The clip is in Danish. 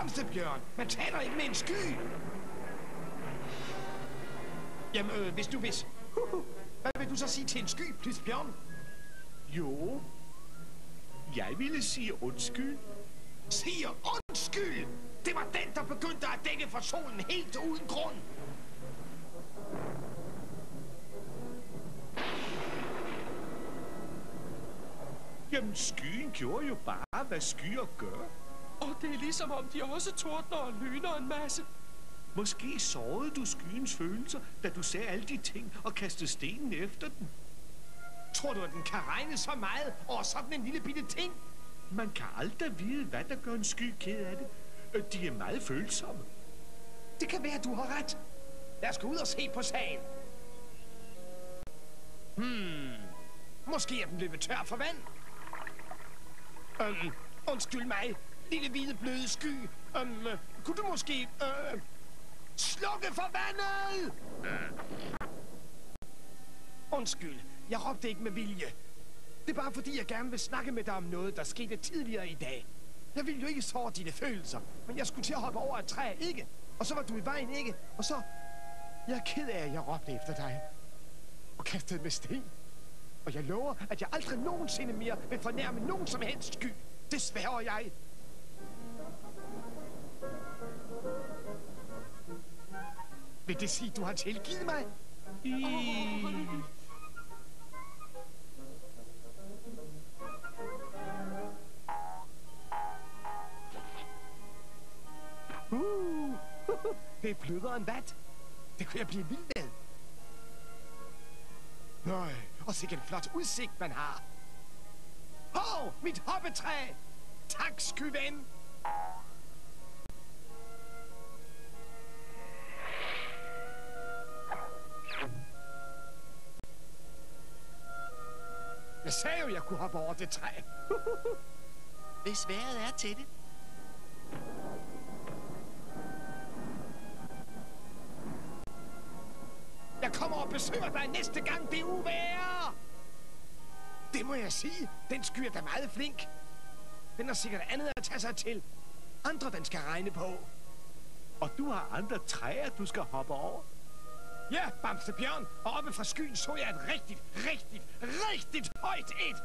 Bamsebjørn, man taler ikke med en sky. Jamen, hvis du vil... Hvad vil du så sige til en sky, Plysbjørn? Jo, jeg ville sige undskyld. Siger undskyld? Det var den, der begyndte at dække for solen helt uden grund. Jamen, skyen gjorde jo bare, hvad skyer gør. Og det er ligesom om, de også tordner og lyner en masse. Måske sårede du skyens følelser, da du sagde alle de ting og kastede stenen efter den. Tror du, at den kan regne så meget over sådan en lille bitte ting? Man kan aldrig vide, hvad der gør en sky ked af det. De er meget følsomme. Det kan være, du har ret. Lad os gå ud og se på sagen. Måske er den løbet tør for vand. Undskyld mig, lille hvide bløde sky. Kunne du måske slukke for vandet? Undskyld, jeg råbte ikke med vilje. Det er bare fordi, jeg gerne vil snakke med dig om noget, der skete tidligere i dag. Jeg ville jo ikke såre dine følelser, men jeg skulle til at hoppe over et træ, ikke? Og så var du i vejen, ikke? Og så... Jeg er ked af, at jeg råbte efter dig. Og kastede med sten. Og jeg lover, at jeg aldrig nogensinde mere vil fornærme nogen som helst sky. Det sværger jeg. Vil det sige, du har tilgivet mig? Det er blødere end vat. Det kunne jeg blive vild med. Nøj, og sikke en flot udsigt, man har. Hov, mit hoppetræ! Tak, skyven! Jeg sagde jo, jeg kunne hoppe over det træ. Hvis vejret er til det. Jeg kommer og besøger dig næste gang det er uvejr. Det må jeg sige. Den sky er da meget flink. Den har sikkert andet at tage sig til. Andre, den skal regne på. Og du har andre træer, du skal hoppe over? Ja, Bamsebjørn. Og oppe fra skyen så jeg et rigtigt højt et.